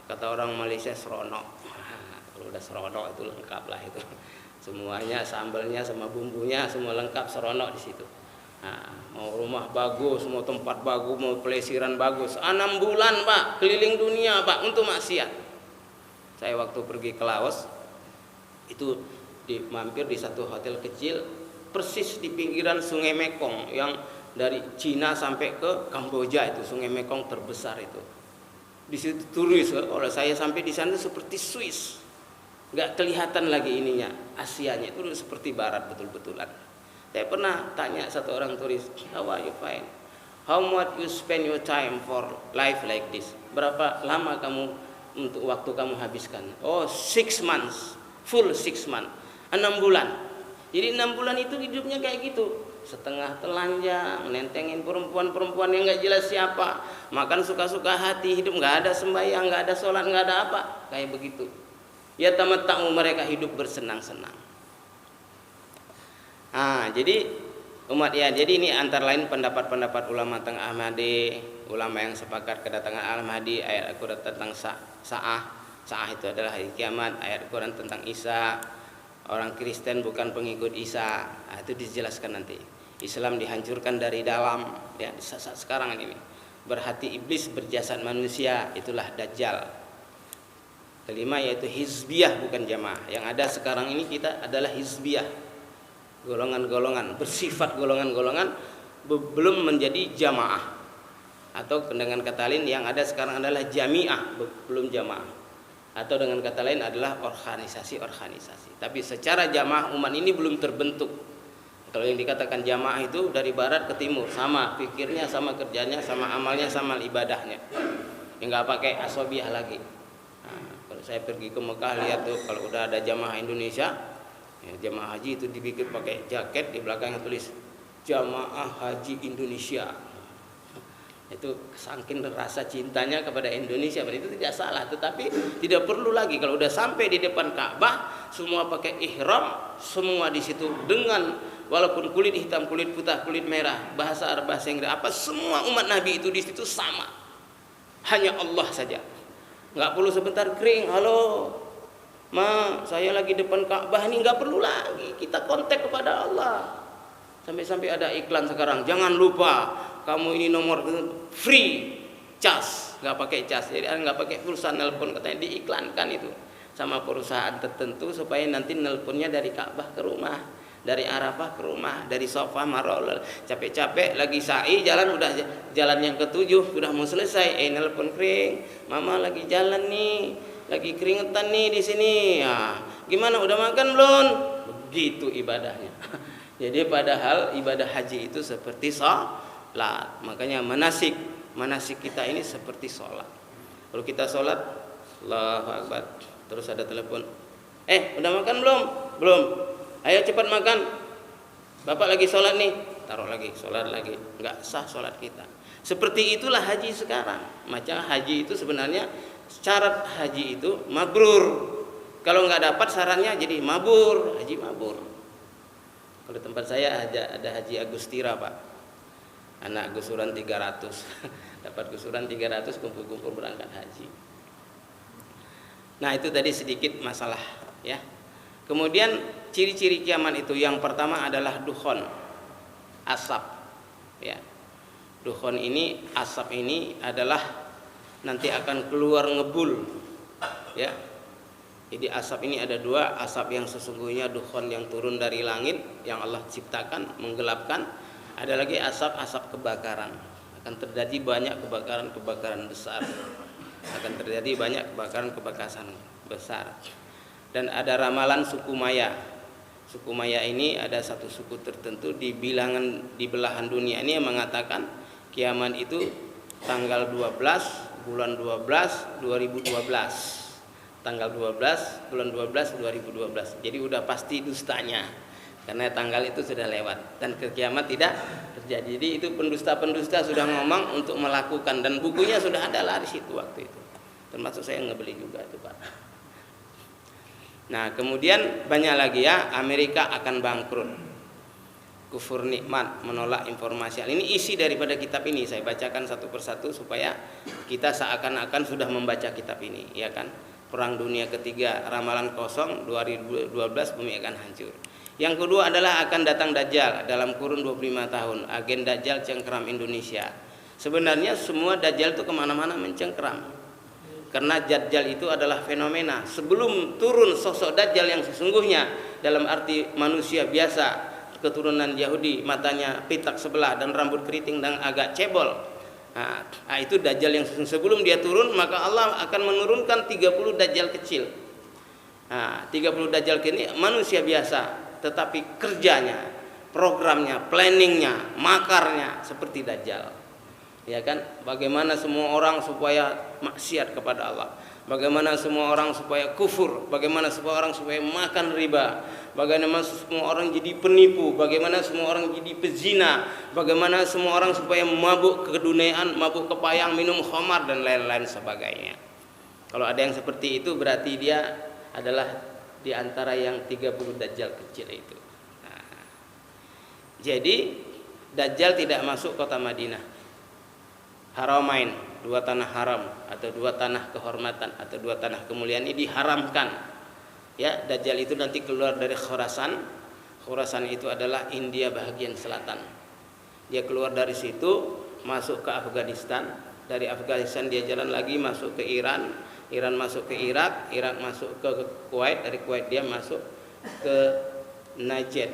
kata orang Malaysia seronok. Kalau udah seronok itu lengkap lah itu. Semuanya, sambalnya sama bumbunya semua lengkap, seronok di situ. Nah, mau rumah bagus, mau tempat bagus, mau pelesiran bagus. 6 bulan Pak, keliling dunia Pak untuk maksiat. Saya waktu pergi ke Laos itu mampir di satu hotel kecil persis di pinggiran Sungai Mekong yang dari Cina sampai ke Kamboja, itu Sungai Mekong terbesar itu. Di situ turis, kalau saya sampai di sana seperti Swiss, nggak kelihatan lagi ininya, Asianya itu seperti Barat betul-betulan. Saya pernah tanya satu orang turis, how are you fine? How much you spend your time for life like this? Berapa lama kamu untuk waktu kamu habiskan? Oh 6 months, full 6 months, 6 bulan. Jadi 6 bulan itu hidupnya kayak gitu, setengah telanjang, nentengin perempuan-perempuan yang nggak jelas siapa, makan suka-suka hati, hidup nggak ada sembahyang, nggak ada sholat, nggak ada apa, kayak begitu. Ya tamatta'u, mereka hidup bersenang-senang. Jadi umat ya, jadi ini antara lain pendapat-pendapat ulama tentang Ahmadi, ulama yang sepakat kedatangan Al-Mahdi, ayat Al-Quran tentang sa'ah itu adalah hari kiamat, ayat Al-Quran tentang Isa. Orang Kristen bukan pengikut Isa, itu dijelaskan nanti. Islam dihancurkan dari dalam, ya saat sekarang ini. Berhati iblis, berjasad manusia, itulah Dajjal. Kelima yaitu hizbiyah, bukan jamaah. Yang ada sekarang ini kita adalah hizbiyah, golongan-golongan, bersifat golongan-golongan, belum menjadi jamaah. Atau dengan kata lain yang ada sekarang adalah jamiah, belum jamaah. Atau dengan kata lain adalah organisasi-organisasi. Tapi secara jamaah umat ini belum terbentuk. Kalau yang dikatakan jamaah itu dari barat ke timur, sama pikirnya, sama kerjanya, sama amalnya, sama ibadahnya. Enggak pakai asobiah lagi. Kalau saya pergi ke Mekah lihat tuh, kalau udah ada jamaah Indonesia, ya, jamaah haji itu dibikin pakai jaket, di belakangnya tulis Jamaah Haji Indonesia. Itu saking rasa cintanya kepada Indonesia, itu tidak salah. Tetapi tidak perlu lagi kalau udah sampai di depan Ka'bah semua pakai ihram, semua di situ dengan walaupun kulit hitam, kulit putih, kulit merah, bahasa Arab, bahasa Inggris, apa semua umat Nabi itu di situ sama. Hanya Allah saja. Nggak perlu sebentar kering, halo, ma, saya lagi depan Ka'bah ini, nggak perlu lagi. Kita kontak kepada Allah. Sampai-sampai ada iklan sekarang, jangan lupa kamu ini nomor free cas, nggak pakai cas, jadi nggak pakai pulsa nelpon, katanya diiklankan itu sama perusahaan tertentu supaya nanti nelponnya dari Ka'bah ke rumah, dari Arafah ke rumah, dari Safa Marwah. Capek-capek lagi sa'i jalan, udah jalan yang ketujuh sudah mau selesai, nelpon kering, mama lagi jalan nih, lagi keringetan nih di sini, ya gimana udah makan belum? Begitu ibadahnya. Jadi padahal ibadah haji itu seperti sholat. Makanya manasik kita ini seperti sholat. Kalau kita sholat, Allahu Akbar, terus ada telepon, udah makan belum? Belum. Ayo cepat makan. Bapak lagi sholat nih, taruh lagi, sholat lagi. Nggak sah sholat kita. Seperti itulah haji sekarang. Macam haji itu sebenarnya syarat haji itu mabrur. Kalau nggak dapat syaratnya jadi mabur, haji mabur. Kalau tempat saya ada Haji Agustira, Pak. Anak gusuran 300. Dapat gusuran 300, kumpul-kumpul berangkat haji. Nah, itu tadi sedikit masalah ya. Kemudian ciri-ciri kiamat itu yang pertama adalah dukhon, asap ya. Dukhon ini, asap ini adalah nanti akan keluar ngebul ya. Jadi asap ini ada dua, asap yang sesungguhnya dukhon yang turun dari langit yang Allah ciptakan menggelapkan, ada lagi asap kebakaran. Akan terjadi banyak kebakaran besar, akan terjadi banyak kebakaran besar. Dan ada ramalan suku Maya. Suku Maya ini ada satu suku tertentu di belahan dunia ini yang mengatakan kiamat itu tanggal 12 bulan 12 2012. Tanggal 12 bulan 12 2012. Jadi udah pasti dustanya, karena tanggal itu sudah lewat dan kiamat tidak terjadi. Jadi itu pendusta-pendusta sudah ngomong untuk melakukan, dan bukunya sudah ada lah di situ waktu itu. Termasuk saya ngebeli juga itu, Pak. Nah, kemudian banyak lagi ya, Amerika akan bangkrut. Kufur nikmat, menolak informasi. Ini isi daripada kitab ini, saya bacakan satu persatu supaya kita seakan-akan sudah membaca kitab ini, ya kan? Perang Dunia Ketiga, ramalan kosong 2012 bumi akan hancur. Yang kedua adalah akan datang Dajjal dalam kurun 25 tahun. Agen Dajjal cengkeram Indonesia. Sebenarnya semua Dajjal itu kemana-mana mencengkeram. Karena Dajjal itu adalah fenomena. Sebelum turun sosok Dajjal yang sesungguhnya, dalam arti manusia biasa, keturunan Yahudi, matanya pitak sebelah dan rambut keriting dan agak cebol. Nah, itu Dajjal yang sebelum dia turun, maka Allah akan menurunkan 30 Dajjal kecil. 30 Dajjal ini manusia biasa, tetapi kerjanya, programnya, planningnya, makarnya seperti Dajjal. Ya kan? Bagaimana semua orang supaya maksiat kepada Allah, bagaimana semua orang supaya kufur, bagaimana semua orang supaya makan riba, bagaimana semua orang jadi penipu, bagaimana semua orang jadi pezina, bagaimana semua orang supaya mabuk keduniaan, mabuk kepayang, minum khamar dan lain-lain sebagainya. Kalau ada yang seperti itu berarti dia adalah di antara yang 30 Dajjal kecil itu. Jadi Dajjal tidak masuk kota Madinah. Haramain, dua tanah haram atau dua tanah kehormatan atau dua tanah kemuliaan ini diharamkan. Ya, Dajjal itu nanti keluar dari Khurasan. Khurasan itu adalah India bagian selatan. Dia keluar dari situ masuk ke Afghanistan. Dari Afghanistan dia jalan lagi masuk ke Iran. Iran masuk ke Irak. Irak masuk ke Kuwait. Dari Kuwait dia masuk ke Najd.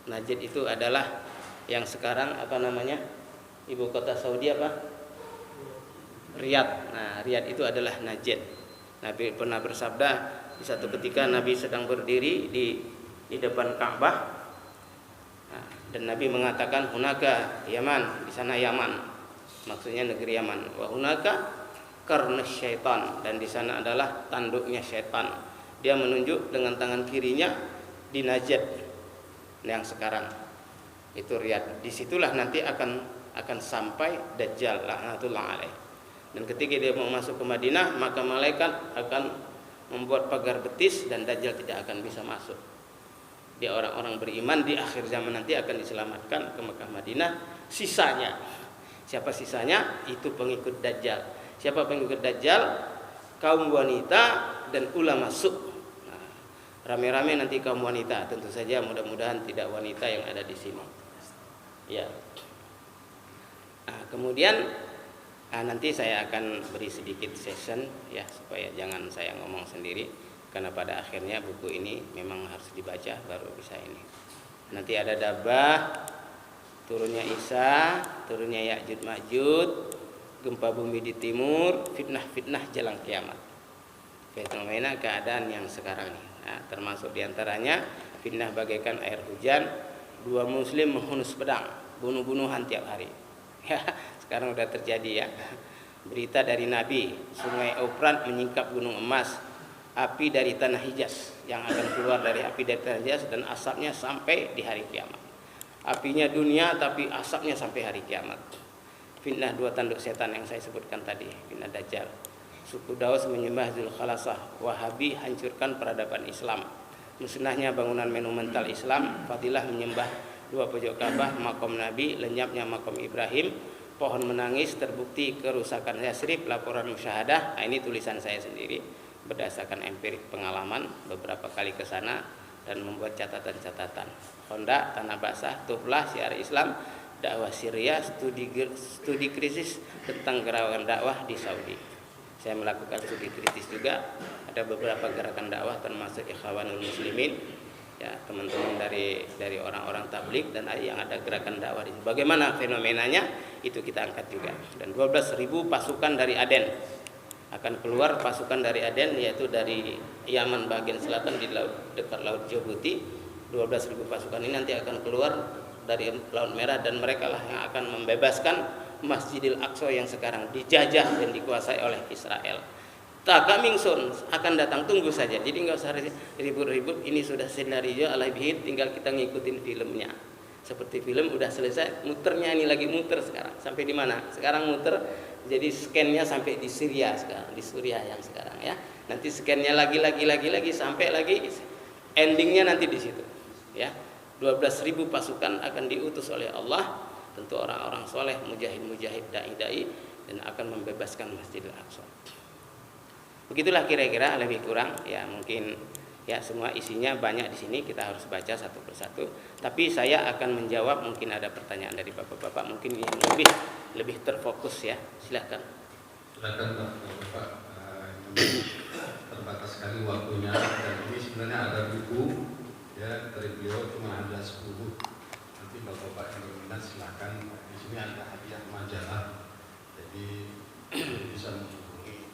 Najd itu adalah yang sekarang apa namanya? Ibu kota Saudi apa? Riyadh. Nah, Riyadh itu adalah Najd. Nabi pernah bersabda di satu ketika Nabi sedang berdiri di depan Ka'bah. Dan Nabi mengatakan hunaka Yaman, di sana Yaman. Maksudnya negeri Yaman. Wa hunaka karna syaitan, dan di sana adalah tanduknya syaitan. Dia menunjuk dengan tangan kirinya di Najd yang sekarang. Itu Riyadh. Disitulah nanti akan akan sampai Dajjal laknatullah alaih. Dan ketika dia mau masuk ke Madinah, maka malaikat akan membuat pagar betis dan Dajjal tidak akan bisa masuk. Dia orang-orang beriman di akhir zaman nanti akan diselamatkan ke Mekah Madinah. Sisanya, siapa sisanya? Itu pengikut Dajjal. Siapa pengikut Dajjal? Kaum wanita dan ulama su'. Rame-rame nanti kaum wanita, tentu saja mudah-mudahan tidak wanita yang ada di sini. Ya. Kemudian nanti saya akan beri sedikit session ya supaya jangan saya ngomong sendiri karena pada akhirnya buku ini memang harus dibaca baru bisa ini. Nanti ada Dabah, turunnya Isa, turunnya Ya'jud Ma'jud, gempa bumi di timur, fitnah-fitnah jelang kiamat. Fenomena keadaan yang sekarang ini. Nah, termasuk diantaranya fitnah bagaikan air hujan, 2 muslim menghunus pedang, bunuh-bunuhan tiap hari. Ya, sekarang sudah terjadi ya. Berita dari Nabi, Sungai Eufrat menyingkap gunung emas, api dari tanah Hijaz yang akan keluar dari api dari tanah Hijaz dan asapnya sampai di hari kiamat. Apinya dunia tapi asapnya sampai hari kiamat. Fitnah 2 tanduk setan yang saya sebutkan tadi, fitnah Dajjal. Suku Daus menyembah Zulkhalasah, Wahabi hancurkan peradaban Islam. Musnahnya bangunan monumental Islam, Fadilah menyembah 2 pojok Ka'bah, makom Nabi, lenyapnya makom Ibrahim, pohon menangis, terbukti kerusakan Yasrib, laporan musyahadah. Nah, ini tulisan saya sendiri berdasarkan empirik pengalaman beberapa kali ke sana dan membuat catatan-catatan. Honda, Tanah Basah, Tuhlah, Syiar Islam, dakwah Syria, studi krisis tentang gerakan dakwah di Saudi. Saya melakukan studi kritis juga. Ada beberapa gerakan dakwah termasuk Ikhwanul Muslimin, ya teman-teman dari orang-orang tabligh dan yang ada gerakan dakwah di sini. Bagaimana fenomenanya itu kita angkat juga. Dan 12.000 pasukan dari Aden akan keluar, pasukan dari Aden yaitu dari Yaman bagian selatan di laut dekat laut Djibouti. 12.000 pasukan ini nanti akan keluar dari Laut Merah dan mereka lah yang akan membebaskan Masjidil Aqsa yang sekarang dijajah dan dikuasai oleh Israel. Coming soon, akan datang, tunggu saja. Jadi nggak usah ribut-ribut, ini sudah senario alai bihid, tinggal kita ngikutin filmnya. Seperti film udah selesai, muternya ini lagi muter sekarang. Sampai di mana? Sekarang muter, jadi scan-nya sampai di Syria sekarang, di Suriah yang sekarang ya. Nanti scan-nya lagi sampai lagi endingnya nanti di situ. Ya. 12.000 pasukan akan diutus oleh Allah, tentu orang-orang soleh, mujahid-mujahid, dai-dai, dan akan membebaskan Masjidil Aqsa. Begitulah kira-kira lebih kurang ya, mungkin ya semua isinya banyak di sini, kita harus baca satu persatu. Tapi saya akan menjawab, mungkin ada pertanyaan dari bapak-bapak, mungkin yang lebih terfokus ya, silakan. Silakan Bapak. Terbatas sekali waktunya dan ini sebenarnya ada buku ya dari beliau cuma ada 10. Nanti bapak-bapak yang berminat silakan. Di sini ada hadiah majalah, jadi bisa menghubungi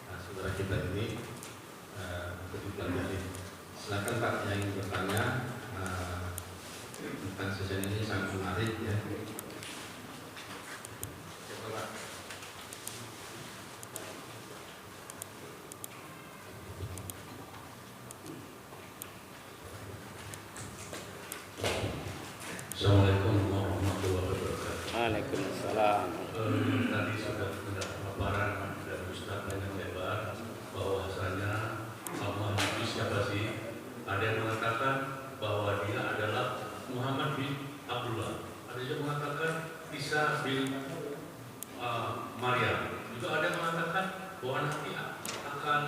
saudara kita ini untuk dipelajari. Silakan Pak yang ingin bertanya tentang sesi ini, sangat menarik ya. Siapa Pak? Assalamualaikum warahmatullahi wabarakatuh. Waalaikumsalam. Tadi sudah mendapat paparan dari Ustaz dengan lebar bahwasanya Allah itu siapa sih? Ada yang mengatakan bahwa dia adalah Muhammad bin Abdullah. Ada yang mengatakan Isa bin Maryam. Juga ada yang mengatakan bahwa nanti akan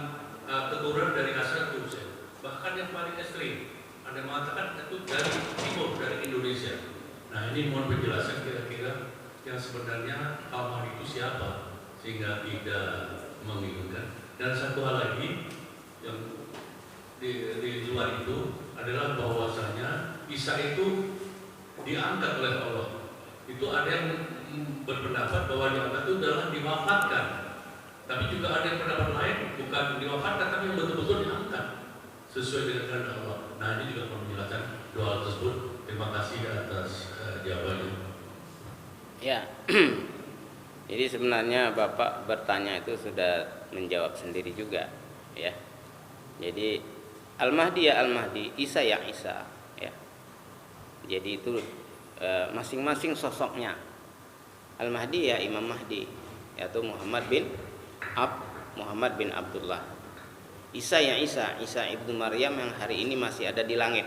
keturunan dari Hasan Hussein. Bahkan yang paling ekstrim ada yang mengatakan itu dari timur, dari Indonesia. Nah ini mohon penjelasan kira-kira yang sebenarnya Allah itu siapa sehingga tidak membingungkan. Dan satu hal lagi yang di luar itu adalah bahwasanya Isa itu diangkat oleh Allah. Itu ada yang berpendapat bahwa diangkat itu adalah diwafatkan. Tapi juga ada yang pendapat lain bukan diwafatkan tapi yang betul-betul diangkat sesuai dengan kehendak Allah. Nah ini juga perlu menjelaskan dua hal tersebut. Terima kasih atas jawabannya. Ya, jadi sebenarnya Bapak bertanya itu sudah menjawab sendiri juga, ya. Jadi Al-Mahdi ya Al-Mahdi, Isa ya Isa, ya. Jadi itu masing-masing sosoknya, Al-Mahdi ya Imam Mahdi, yaitu Muhammad bin Abdullah. Isa ya Isa ibnu Maryam yang hari ini masih ada di langit.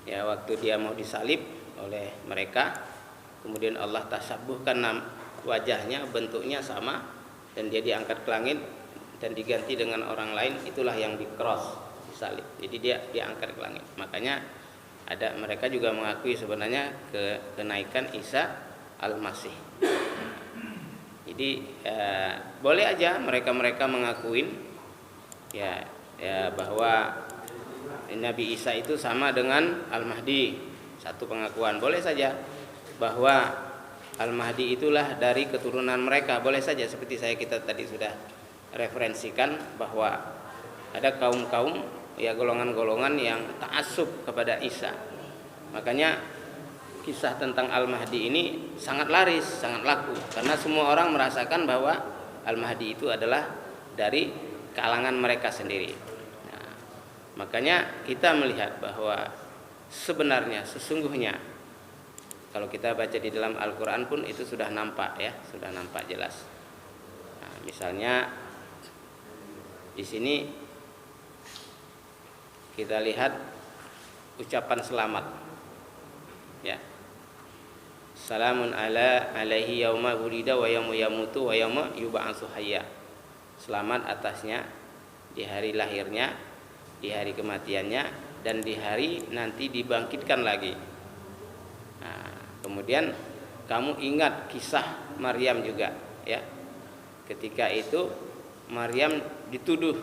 Ya, waktu dia mau disalib oleh mereka, kemudian Allah tasyabuhkan wajahnya, bentuknya sama, dan dia diangkat ke langit dan diganti dengan orang lain, itulah yang di-cross, disalib. Jadi dia diangkat ke langit. Makanya ada mereka juga mengakui sebenarnya kenaikan Isa Al-Masih. Jadi boleh aja mereka mengakuin ya bahwa Nabi Isa itu sama dengan Al-Mahdi, satu pengakuan. Boleh saja bahwa Al-Mahdi itulah dari keturunan mereka, boleh saja. Seperti kita tadi sudah referensikan bahwa ada kaum-kaum ya golongan-golongan yang ta'assub kepada Isa. Makanya kisah tentang Al-Mahdi ini sangat laris, sangat laku, karena semua orang merasakan bahwa Al-Mahdi itu adalah dari kalangan mereka sendiri. Nah, makanya kita melihat bahwa sebenarnya sesungguhnya kalau kita baca di dalam Al-Quran pun itu sudah nampak ya, sudah nampak jelas. Nah, misalnya di sini kita lihat ucapan selamat, ya. Salamun alaihi yauma wulida wa yauma yamutu wa yauma yub'atsu hayya. Selamat atasnya di hari lahirnya, di hari kematiannya, dan di hari nanti dibangkitkan lagi. Nah, kemudian kamu ingat kisah Maryam juga, ya. Ketika itu Maryam dituduh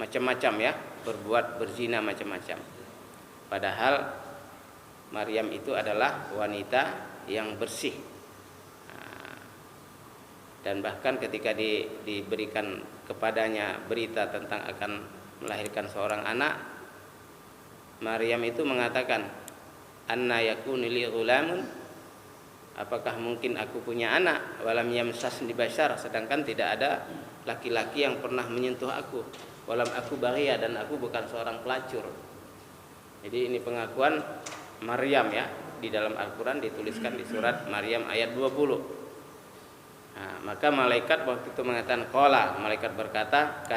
macam-macam ya, berzina macam-macam. Padahal Maryam itu adalah wanita yang bersih. Dan bahkan ketika diberikan kepadanya berita tentang akan melahirkan seorang anak, Maryam itu mengatakan, anna yakunu li ghulamun, apakah mungkin aku punya anak, walam yamsasni bashar, sedangkan tidak ada laki-laki yang pernah menyentuh aku, walam aku baghiya, dan aku bukan seorang pelacur. Jadi ini pengakuan Maryam ya, di dalam Al-Quran dituliskan di surat Maryam ayat 20. Nah, maka malaikat waktu itu mengatakan qala, malaikat berkata